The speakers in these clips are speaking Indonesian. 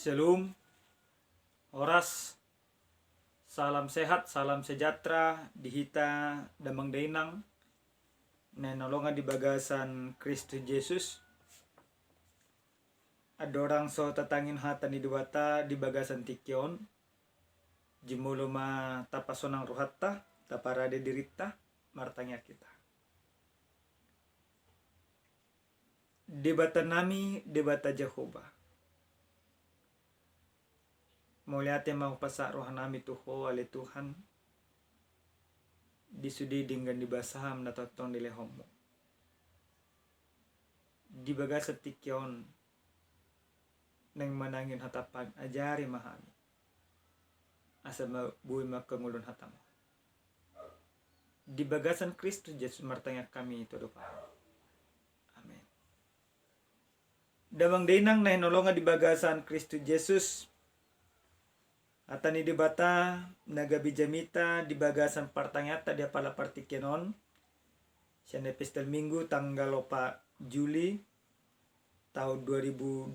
Shalom, oras, salam sehat, salam sejahtera, dihita, damang dainang, nenolongan di bagasan Kristus Yesus. Adorang so tatangin hata ni duwata di bagasan tikyon, jimulo ma tapasonang ruhatta, taparade dirita, martanya kita. Debata nami, debata Jehovah. Muliate mau pasak roh nami tuho ale Tuhan disudi dengan dibasaham na totong dilehomo di bagasa tikyon nang manangin hatapan ajari mahami asa buhay makangulon hatamo di bagasan Kristus Yesus martanya kami itu doa. Amen. Damang dinang na hinolongan di bagasan Kristus Yesus atani di bata nagabi jamita di bagasan partangata dia pala partikenon siya epistel minggu tanggal 4 Juli tahun 2021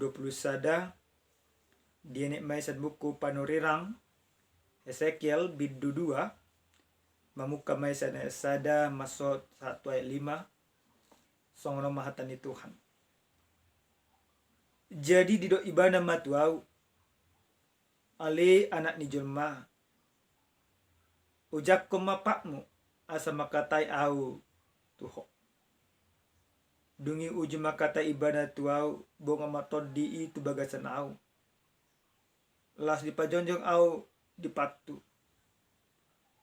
dia may sa buku panurirang Ezekiel biddu 2 mamuka may sa sada masot 1 ayat 5 songono mahatan ni Tuhan. Jadi dido ibana matuau ali anak ni jelma ujak ko mapakmu asa makatay au tuho dungi uji makatay ibana tuau bunga matod di itu bagasan au las di pajonjong au di patu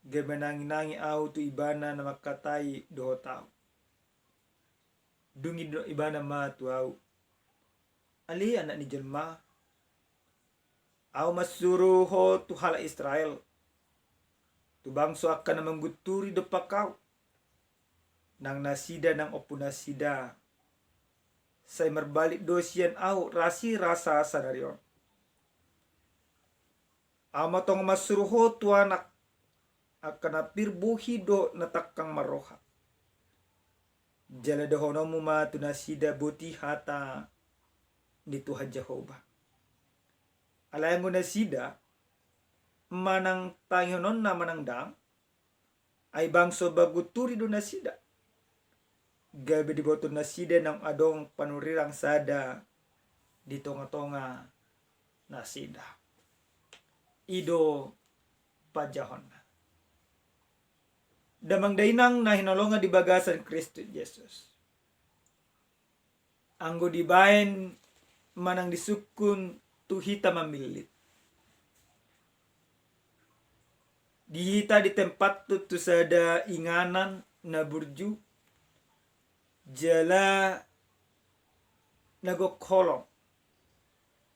gemenangi au tu ibana na makatay doho tau dungi do ibana ma tuau ali anak ni jelma au masuruh ho tu hala Israel tu bangso akan mengguturi depa kau nang nasida nang opu nasida saya merbalik dosian au rasi rasa sadarion au matong masuruh ho tu anak akan apir buhi do natakang maroha jala dohonomu ma tu nasida buti hata di Tuhan Jehovah alay mo na sida manang tangyonon na manang dang ay bangso baguturi do na sida gabi di boto na sida ng adong panurirang sada di tonga-tonga na sida ido pajahon na damang dainang na hinolongan di bagasan Kristus Yesus anggo dibain manang disukun tuhita mamilit dihita di tempat tu sada inganan na burju jala nagokholong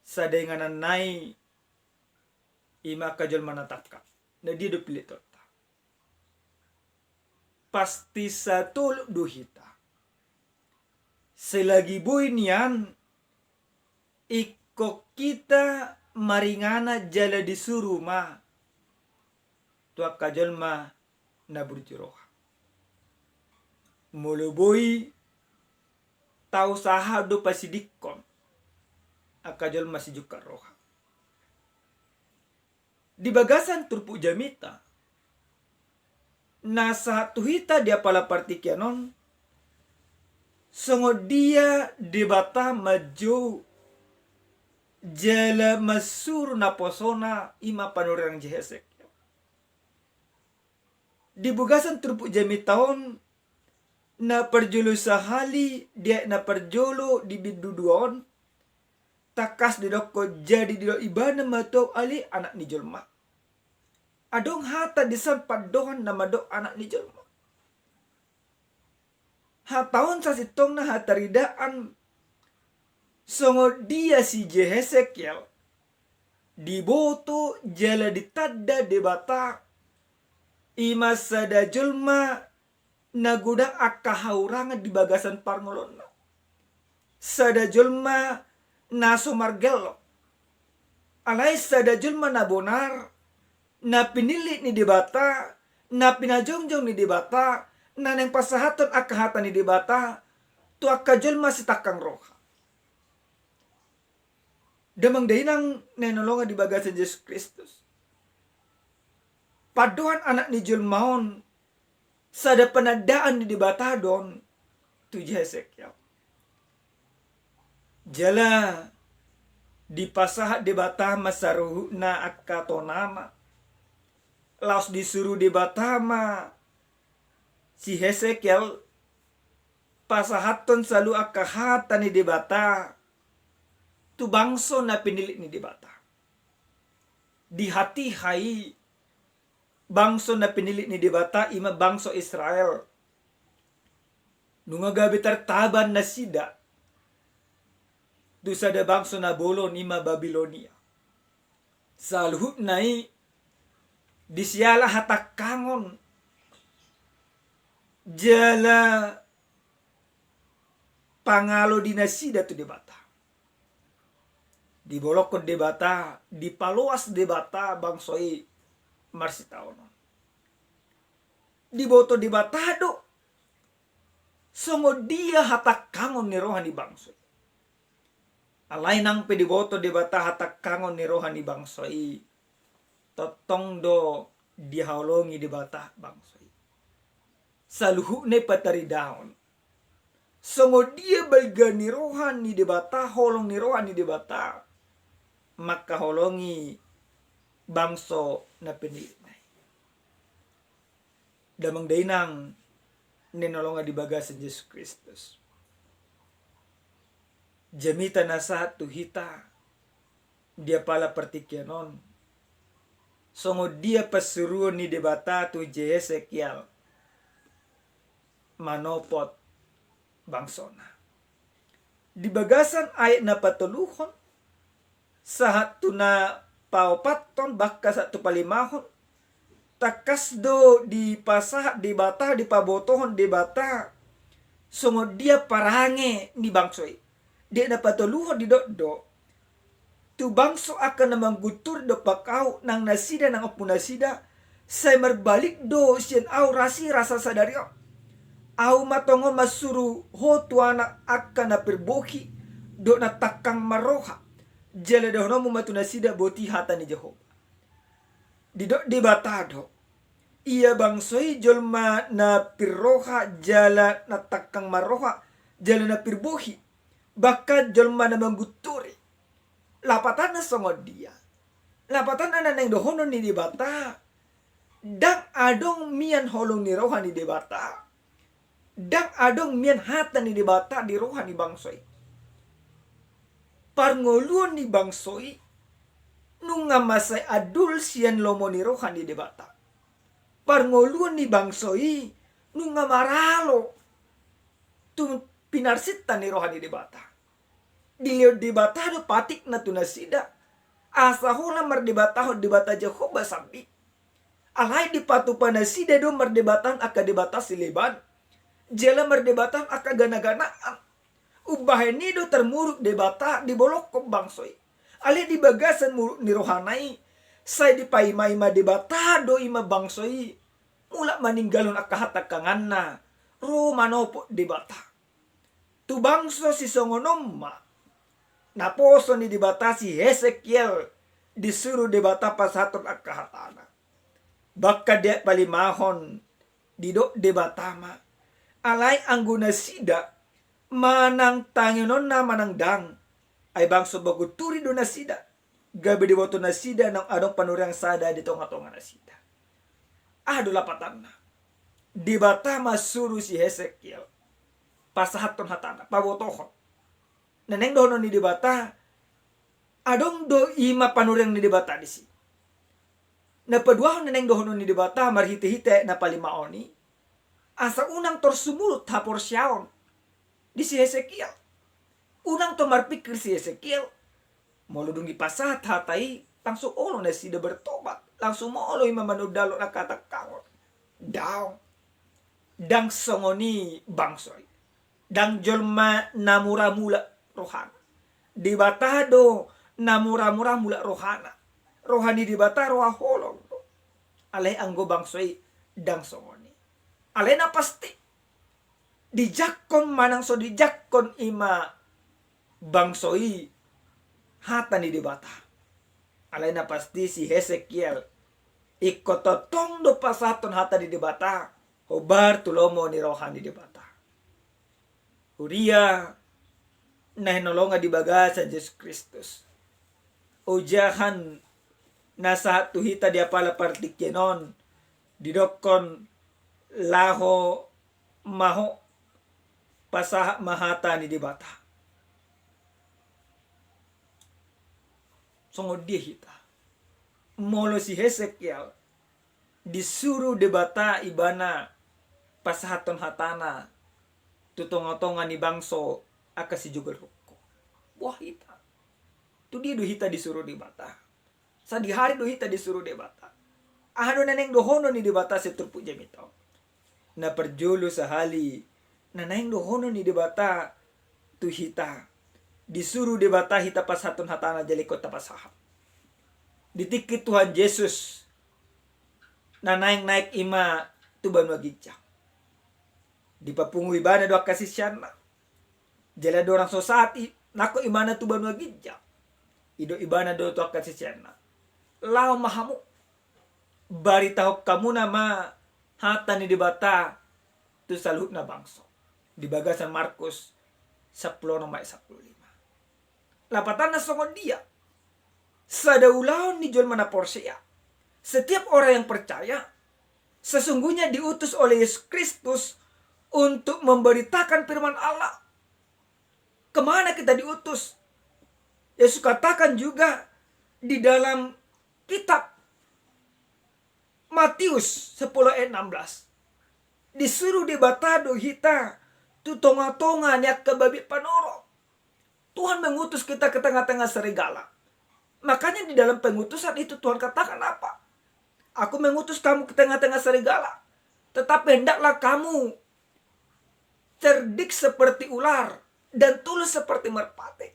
sada inganan nai ima kajol manataka na di do pilitota pasti satu duhita selagi buin niyan iko kita maringana jala disuruh ma tua kajol ma na burjuroha muluboi tau sahado pasidikon akajol masih juga roha di bagasan turpu jamita nasa tuhita dia pala partikianon songo dia debata maju jala masur na posona ima panurang jehesek di bugasan turpu jami tahun na perjolo sahali dia na perjolo di biduduon takas di doko jadi di do ibana mato ali anak ni jelma adong hata disampat dohan nama do anak ni jelma hataon sa sitong na hataridaan songo dia si Jehesekiel diboto jala ditadda debata ima sada julma naguda akahaurangan di bagasan parngolon sada julma naso margelo alay sada julma na bonar na pinili ni debata na pinajongjong ni debata na nang pasahaton akahatan ni debata tu akajulma si takang roha Damang dainang nenolonga di bagasan Yesus Kristus. Paduan anak ni Julmaon sada penadaan di batadon tu Hesekiel. Jala di pasah di batama saruhna akatonama. Laos disuruh di batama si Hesekiel pasahaton selalu akahatan ni di bata. Tu bangso na pinilit ni di bata. Di hati hai bangso na pinilit ni di bata ima bangso Israel. Nunga gabi tartaban na sida. Dusa da bangso na bolon ima Babilonia. Saluhut nai disiala hatak kangon. Jala pangalo dinasida tu di bata. Dibolokon di bata, dipaloas di bata bangsoi marsitaonon. Diboto di batado. Songo dia hatak kangon ni rohani bangsoi. Alay nang pediboto di bata hatak kangon ni rohani bangsoi. Totong do dihaulongi di bata bangsoi. Saluhu ne patari daon. Songo dia balga ni rohani di bata, holong ni rohani di bata. Maka holongi bangso na pinilit na. Damang dainang ninolonga di bagasan Yesus Kristus. Jamita na sa tuhita dia pala pertikyanon. Songo dia pasuruan ni debata tu Hesekiel manopot bangsona. Di bagasan ayat na patuluhon sahat tu na paupaton baka sa tu palimahon takas do di pasah di bata di pabotohon di bata songo dia parange ni bangsoi dia na patuluhon di do tu bangso akan namang gutur do pakau nang nasida nang opu nasida say merbalik do sian au rasa sadario au matongo masuru ho tuana akan na perboki do na takang maroha jala dohono mumatu nasida boti hata ni Jehova. Di batado. Ia bangsoi jolma na pirroha jala na takang maroha jala na pirbohi. Baka jolma na mangguturi. Lapatan na songo dia. Lapatan na nang dohono ni di bata. Dang adong mian holong ni roha ni di bata. Dang adong mian hata ni di bata di roha ni bangsoi. Parngoluan ni bangsoi nunga masay adul siyan lomo ni rohani di bata. Parngoluan ni bangsoi nunga maralo tu pinarsita ni rohani di bata. Diliod di bata do patik na tunasida. Asa hula mardebata ho di bata Jehova sambi. Alay di patu panasida do mardebatan aka di bata siliban. Jela mardebatan aka gana-ganaan. Ubahay nido termuruk di bata di bolok ko bangsoi. Ali di bagasan muruk ni rohanai. Say di paima-ima di bata do ima bangsoi. Mula maninggalon akahatak kanganna. Ro manopo di bata. Tu bangso si songonoma. Naposo ni di bata si Hesekiel. Disuruh di bata pasaton akahatana. Baka dia palimahon. Didok di batama. Alay angguna sida. Manang tanginon na manang dang ay bangso baguturi do nasida gabi diboto nasida ng adong panuriang sada dito nga tonga nasida ado lapatan na di bata masuru si Hesekiel pasahaton hatana pabotohon naneng dohonon ni di bata adong do ima panuriang ni di bata disi na paduahon naneng dohonon ni di bata marhite-hite na palimaoni asa unang torsumurut hapor siyaon di si Hesekiel. Unang tumarpikir si Hesekiel. Moludungi pasat hatai. Langsung olo na sida bertobat. Langsung molo imamanudalo na katakangon. Daw. Dang songoni bangsoy. Dang jolma namura-mula rohana. Di batado namura-mura mula rohana. Rohani di bata roha holong. Alay anggo bangsoy dang songoni. Alay na pasti. Dijakon manang so dijakon ima bangsoi hata ni dibata. Alaina pasti si Hesekiel ikototong do pasaton hata di dibata. Hobar tulomo ni rohani dibata. Huria na hinolonga di bagasan Yesus Kristus. Ujahan nasa tuhita dia pala partikyenon didokon laho maho pasah mahata ni dibata. Songod dia hita. Molo si Hesekiel disuruh debata ibana pasahaton hatana tutongotongan ni bangso akasi jugal hukum. Wah hita. Tu dia do hita disuruh debata. Sa di hari do hita disuruh debata. Ahano naneng dohono ni debata seturpu jamito. Na perjulu sahali naneng dohono ni debata tu hita. Disuruh debata hita pasahaton hatana jalikot tapasahap. Ditikit Tuhan Yesus na naik ima tuban wagijak. Di papungu ibana doa kasih syana. Jala dorang sosati nako imana tuban wagijak. Ido ibana doa doa kasih syana. Lao mahamu. Bari tahok kamu nama hata ni dibata tu salut na bangso. Di bagasan Markus 10 nomor 15. Lapatan na songon dia. Sadaulaon ni John Manaporsea. Setiap orang yang percaya sesungguhnya diutus oleh Yesus Kristus untuk memberitakan firman Allah. Kemana kita diutus? Yesus katakan juga di dalam kitab Matius 10 ayat 16. Disuruh dibatado hita tutonga-tonga niat kebabi panoro. Tuhan mengutus kita ke tengah-tengah serigala. Makanya di dalam pengutusan itu Tuhan katakan apa? Aku mengutus kamu ke tengah-tengah serigala. Tetapi hendaklah kamu cerdik seperti ular dan tulus seperti merpati.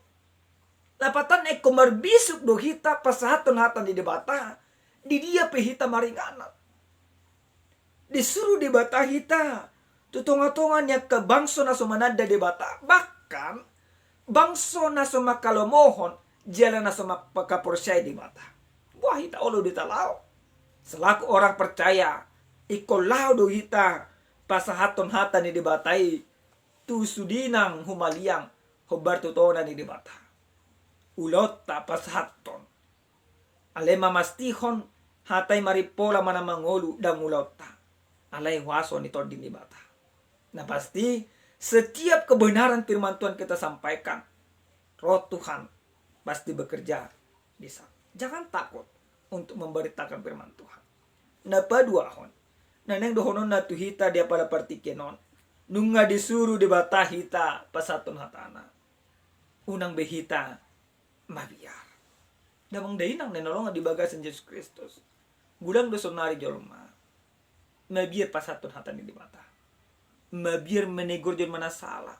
Lapatan eko marbisuk do hita pasahaton hatan di debata. Di dia pehita maringanan. Disuruh debata hita. Tutonga-tonganya ke bangso na sumanada debata. Bahkan bangso na sumakalomohon. Jalan na sumapakaporsay di mata. Wah hita olo ditalao. Selaku orang percaya. Iko lao do hita. Pasahaton hatan ni debatai. Tu sudinang humaliang. Hobar tutona ni debata. Ulot ta pasahaton. Alema mastihon. Hatay maripola mana mangolu dan ulot ta. Alay waso ni ton di debata. Nah pasti setiap kebenaran firman Tuhan kita sampaikan. Roh Tuhan pasti bekerja bisa. Jangan takut untuk memberitakan firman Tuhan. Na paduahon. Naneng dohonon na tuhita dia pada partikenon. Nunga disuruh dibata hita pasaton hatana. Unang behita mabiar. Damang dainang nenolong di bagasan Yesus Kristus. Gulang dosonari jolma. Mabiar pasaton hatana di bata. Mabiar menegur jol mana salah.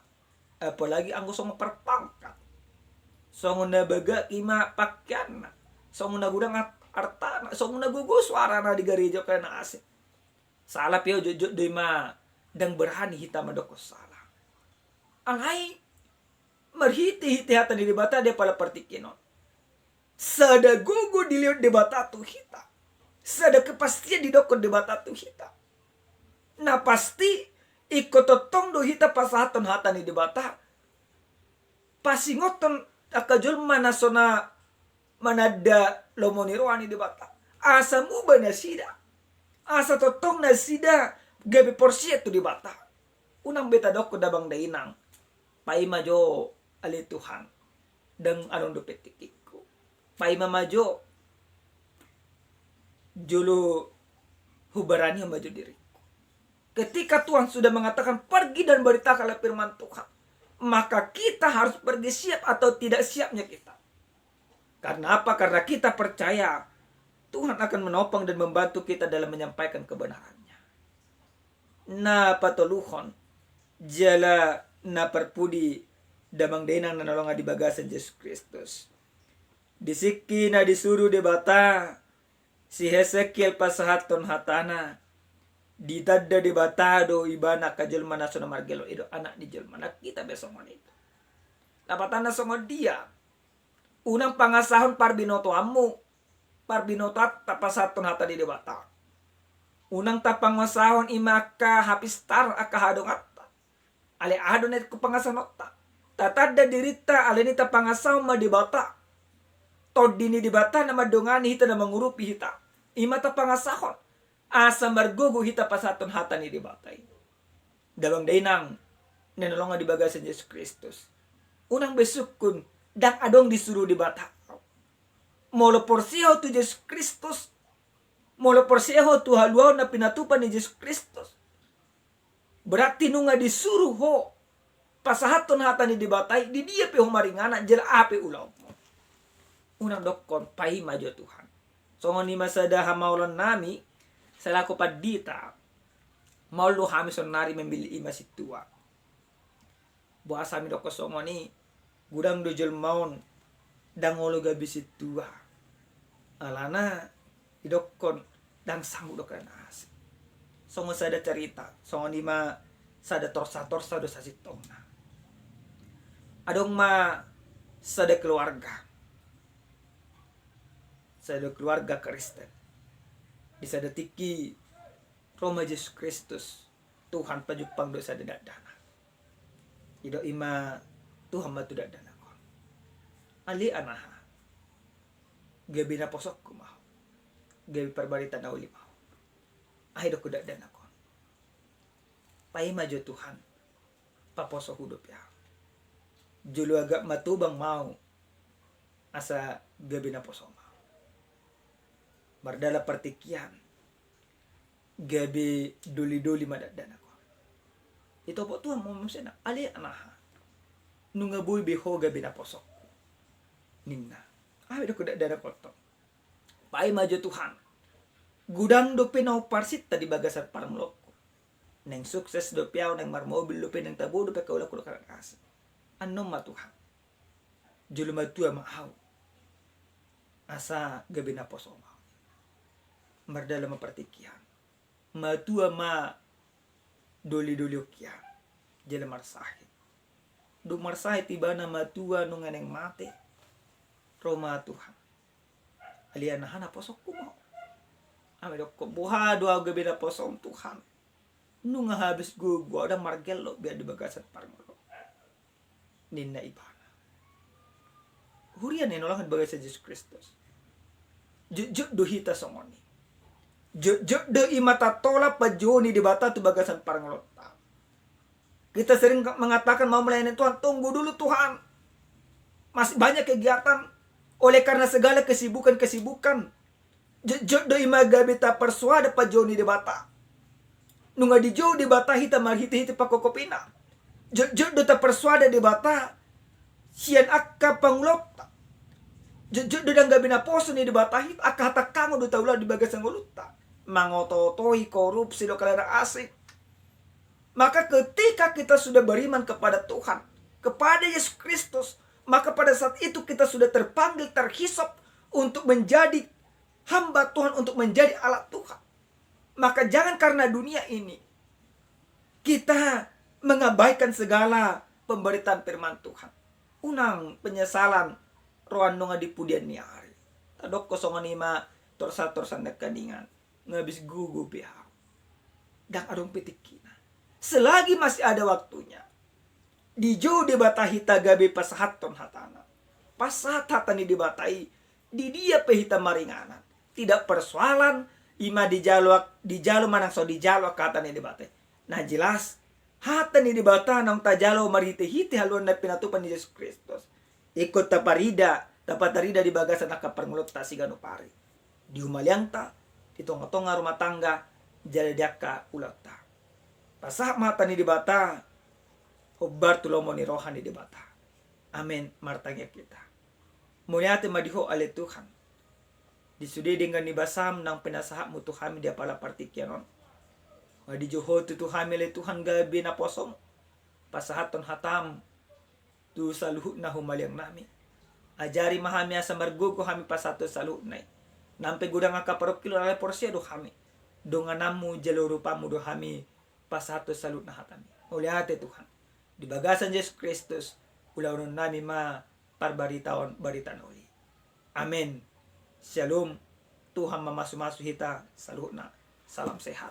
Apalagi anggo sama perpangkat. Songon na baga ima pakyan. Songon na gudang artana. Songon na gugo suara na di gereja kaya na asik. Salah piyo jojo dema dang berhani hita madokos salah. Alay marhiti-hiti hata di debata dia pala partikinon. Sada gugo dilihat debata tu hita. Sada kepastian didokon debata tu hita. Nah pasti ikototong do hita pasahaton hata ni debata. Pasingoton akajul mana sona manada lomoniroani debata. Asa muba na sida. Asa totong na sida gabi porsiet tu debata. Unang beta doko dabang dainang. Paima jo ali Tuhan. Dang anong dupetikiku. Paima majo. Julu hubarani ang majo diriku. Ketika Tuhan sudah mengatakan pergi dan beritakanlah firman Tuhan. Maka kita harus pergi siap atau tidak siapnya kita. Karena apa? Karena kita percaya Tuhan akan menopang dan membantu kita dalam menyampaikan kebenarannya. Na patoluhon jala na perpudi damang denang na nolonga di bagasan Yesus Kristus. Disiki na disuruh debata si Hesekiel pasahaton hatana. Ditadda debatado ibana ka jelma na suna margelo ido anak di jelma na kita besok itu. Lapatan na songo dia Unang pangasahon parbinoto amu. Parbinoto at tapasaton hata di debata. Unang tapangasahon imaka hapistar akahadong atta. Ale adon et kupangasanota. Tatadda dirita ale nita pangasahon madibata. Tod dini dibata na madongani hita na mangurupi hita. Imata pangasahon. Asa margugu hita pasaton hata ni dibatay. Dalawang dainang nanulungan di bagasan Yesus Kristus. Unang besukun dang adong disuruh dibata. Molo porsiho tu Yesus Kristus. Molo porsiho tu haluaw na pinatupan ni Yesus Kristus. Berarti nunga disuruh ho. Pasahaton hata ni dibatay. Di dia pe humaringana jela ape ulaw. Unang dokon pahi maju Tuhan. Songon ni masada hamaulan nami. Selaku padita. Maulu kami sonari membeli ima situa. Buah sami doko songon ni. Gudang dojol maun. Dangolo gabi situa. Alana. Idokon. Dang sanggup dokan as. Songon sada cerita. Songon ni ma. Sada torsa-torsa dosa sitongna. Adong ma. Sada keluarga. Sada keluarga Kristen. Di sada tiki Roma Yesus Kristus. Tuhan pajupang dosa dadana. Ido ima Tuhan matu dadana ko. Ali anaha. Gabi na posok ko mau. Gabi perbarita na uli mau. Ahido ko dadana ko. Pai maju Tuhan. Paposo hudup ya. Julu agak matubang mau. Asa gabi na posok mau. Bardala partikian. Gabi duli-duli madadana ko. Ito po Tuhan mo musena. Ali anaha. Nunga buy biho gabi na posok. Ninna. Ayo ko dadana ko to. Pai maju Tuhan. Gudang do pinaw parsit tadi bagasan parang loko. Neng sukses do piaw neng marmobil do pinang tabu do pekaula kulo karang asa. Ano ma Tuhan. Julu matua maaw. Asa gabi na posok mau. Mardala mapartikian. Matua ma doli-doli okya. Jala marsahit. Do marsahit iba na matua nung aneng mate. Roma Tuhan. Alian na posok ko mo. Amedok ko buha doa gabi na posok Tuhan. Nung habis gugwa ada margelo biar di bagasan parngolo. Ninna ibana. Hurian nolak bagasan Yesus Kristus. Juk duhita songoni. Juk do imata tola pajoni di bata tu bagasan parangolota. Kita sering mengatakan mau melayani Tuhan, tunggu dulu Tuhan. Masih banyak kegiatan oleh karena segala kesibukan. Juk do imaga beta persuada pajoni di bata. Nunga di jo di bata hita marhiti pakokopina. Juk do ta persuada di bata sian akka pangulota. Juk do dang gabina poso ni di bata hita akka hata kango do taula di bagasan ngoluta. Mangototoi korupsi do kalera asik. Maka ketika kita sudah beriman kepada Tuhan, kepada Yesus Kristus, maka pada saat itu kita sudah terpanggil, terhisap untuk menjadi hamba Tuhan, untuk menjadi alat Tuhan. Maka jangan karena dunia ini kita mengabaikan segala pemberitaan firman Tuhan. Unang penyesalan roan nunga di pudian ni hari. Tadok kosongan ima torsa-torsa nekadingan. Ngabis gugu pihak. Dan adong pitikina. Selagi masih ada waktunya. Di jo debatahita gabe pasahaton hatana. Pasahat hatani debatai. Di dia pehita maringanan. Tidak persoalan. Ima di jalo manang so di jalo kata ni debatai. Nah jelas. Hatani debata nang tajalo marite-hite haluan na pinatupan ni Yesus Kristus. Ikut taparida. Tapatarida di bagasan nakaparngulot ta sigano pari. Di humaliang ta. Di tonga-tonga rumah tangga jaladiaka ulata. Pasah mata ni dibata. Hobbar tulomo ni rohan ni dibata. Amin. Martangya kita. Munyate madiho ale Tuhan. Disudi dengan nibasam nang pinasahap mo Tuhan dia pala partikyanon. Wadi joho tu Tuhan le Tuhan gabi na posong. Pasahaton hatam. Tu saluhut na humaliang nami. Ajari mahami asa margugo kami pasato saluhut na. Nampe gudang akaparok kilo alay porsia do kami. Do nga namu jalo rupamu do kami pasato salut na hatami. Oleh ate Tuhan. Di bagasan Yesus Kristus. Ulaw nun nami ma parbaritawan baritan uli. Amin. Shalom. Tuhan memasu-masu hita. Saluhna. Salam sehat.